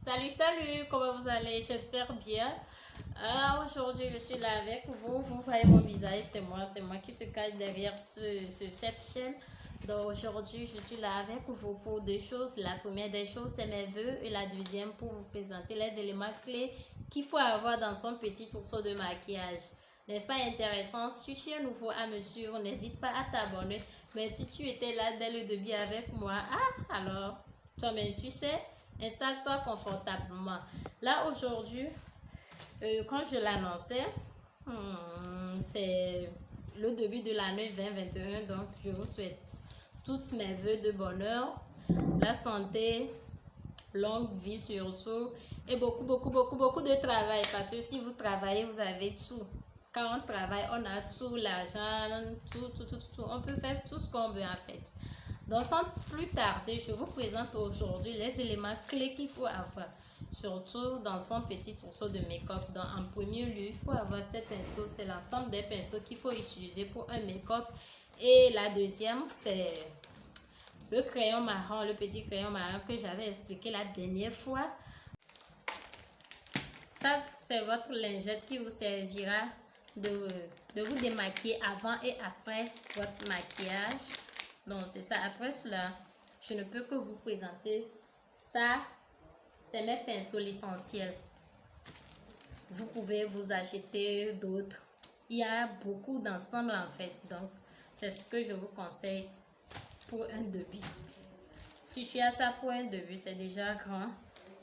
Salut, comment vous allez? J'espère bien. Aujourd'hui, je suis là avec vous. Vous voyez mon visage, c'est moi qui se cache derrière cette chaîne. Donc aujourd'hui, je suis là avec vous pour deux choses. La première des choses, c'est mes vœux et la deuxième pour vous présenter les éléments clés qu'il faut avoir dans son petit trousseau de maquillage. N'est-ce pas intéressant? Si tu es nouveau à me suivre, n'hésite pas à t'abonner. Mais si tu étais là dès le début avec moi, alors, toi-même, tu sais, installe-toi confortablement. Là, aujourd'hui, quand je l'annonçais, c'est le début de l'année 2021. Donc, je vous souhaite toutes mes vœux de bonheur, la santé, longue vie surtout, et beaucoup de travail. Parce que si vous travaillez, vous avez tout. Quand on travaille, on a tout, l'argent, tout. On peut faire tout ce qu'on veut en fait. Donc, sans plus tarder, je vous présente aujourd'hui les éléments clés qu'il faut avoir, surtout dans son petit trousseau de make-up. Donc, en premier lieu, il faut avoir cette pinceau. C'est l'ensemble des pinceaux qu'il faut utiliser pour un make-up. Et la deuxième, c'est le crayon marron, le petit crayon marron que j'avais expliqué la dernière fois. Ça, c'est votre lingette qui vous servira de vous démaquiller avant et après votre maquillage. Donc, c'est ça. Après cela, je ne peux que vous présenter ça. C'est mes pinceaux essentiels. Vous pouvez vous acheter d'autres. Il y a beaucoup d'ensemble en fait. Donc, c'est ce que je vous conseille pour un début. Si tu as ça pour un début, c'est déjà grand.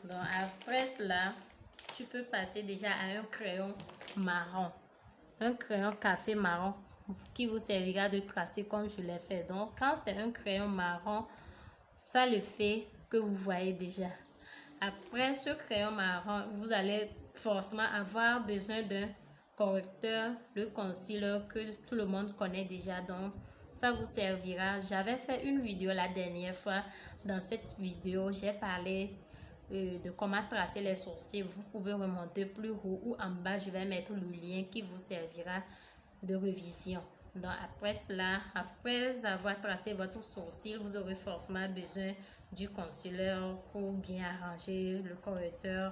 Donc, après cela, tu peux passer déjà à un crayon marron. Un crayon café marron qui vous servira de tracer comme je l'ai fait. Donc, quand c'est un crayon marron, ça le fait que vous voyez déjà. Après ce crayon marron, vous allez forcément avoir besoin d'un correcteur, le concealer que tout le monde connaît déjà. Donc, ça vous servira. J'avais fait une vidéo la dernière fois. Dans cette vidéo, j'ai parlé de comment tracer les sourcils. Vous pouvez remonter plus haut ou en bas. Je vais mettre le lien qui vous servira de révision. Donc après cela, après avoir tracé votre sourcil, vous aurez forcément besoin du concealer pour bien arranger le correcteur.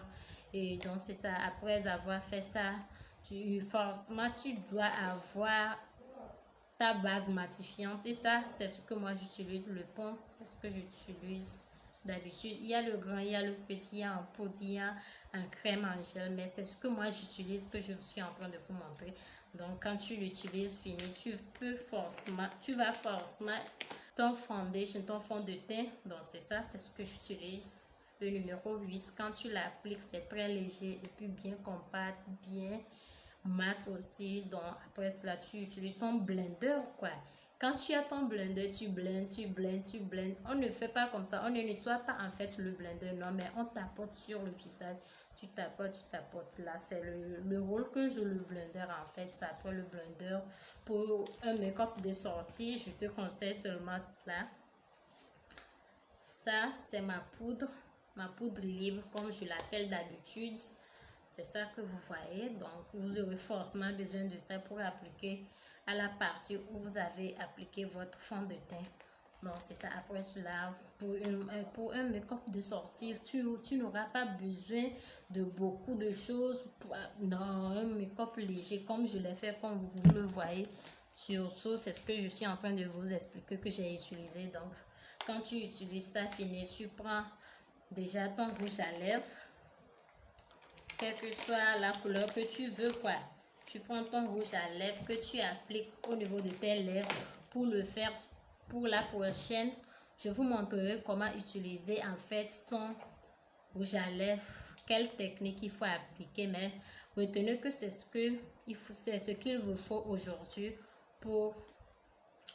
Et donc c'est ça, après avoir fait ça, forcément tu dois avoir ta base matifiante. Et ça, c'est ce que moi j'utilise, le ponce, c'est ce que j'utilise d'habitude. Il y a le grand, il y a le petit, il y a en poudre, il y a en crème, en gel, mais c'est ce que moi j'utilise, que je suis en train de vous montrer. Donc quand tu l'utilises fini, tu vas forcément ton foundation, ton fond de teint. Donc c'est ça, c'est ce que j'utilise. Le numéro 8, quand tu l'appliques, c'est très léger et puis bien compact, bien mat aussi. Donc après cela, tu utilises ton blender quoi. Quand tu as ton blender, tu blendes. On ne fait pas comme ça, on ne nettoie pas en fait le blender, non, mais on tapote sur le visage. Tu tapotes. Là, c'est le rôle que joue le blender en fait. Ça après le blender pour un make-up de sortie. Je te conseille seulement cela. Ça, c'est ma poudre libre comme je l'appelle d'habitude. C'est ça que vous voyez. Donc, vous aurez forcément besoin de ça pour appliquer à la partie où vous avez appliqué votre fond de teint. Donc, c'est ça. Après cela, pour un make-up de sortie, tu n'auras pas besoin de beaucoup de choses. Non, un make-up léger comme je l'ai fait, comme vous le voyez. Surtout, c'est ce que je suis en train de vous expliquer que j'ai utilisé. Donc, quand tu utilises ça fini, tu prends déjà ton rouge à lèvres. Quelle que soit la couleur que tu veux quoi. Tu prends ton rouge à lèvres que tu appliques au niveau de tes lèvres. Pour le faire pour la prochaine, je vous montrerai comment utiliser en fait son rouge à lèvres, quelle technique il faut appliquer, mais retenez que c'est ce qu'il vous faut aujourd'hui pour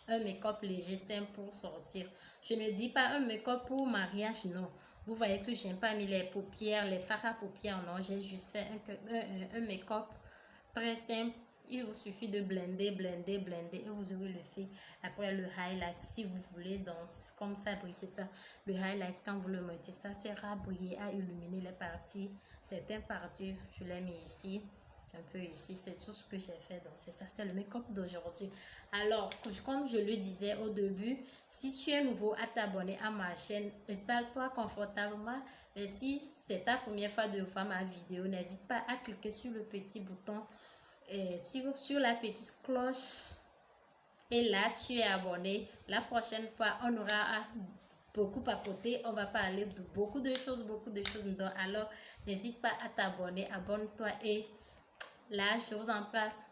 un make-up léger, simple pour sortir. Je ne dis pas un make-up pour mariage, non. Vous voyez que j'aime pas mis les paupières, les fards à paupières, non. J'ai juste fait un make-up très simple. Il vous suffit de blender et vous aurez le fait. Après le highlight, si vous voulez, donc comme ça, c'est ça. Le highlight, quand vous le mettez, ça sert à briller, à illuminer les parties. Certaines parties, je l'ai mis ici. un peu ici. C'est tout ce que j'ai fait. Donc, c'est ça, c'est le make-up d'aujourd'hui. Alors, comme je le disais au début, si tu es nouveau à t'abonner à ma chaîne, installe-toi confortablement. Et si c'est ta première fois de voir ma vidéo, n'hésite pas à cliquer sur le petit bouton, sur la petite cloche. Et là, tu es abonné. La prochaine fois, on aura beaucoup papoter. On va parler de beaucoup de choses, Donc, alors, n'hésite pas à t'abonner. Abonne-toi et là, je vous embrasse.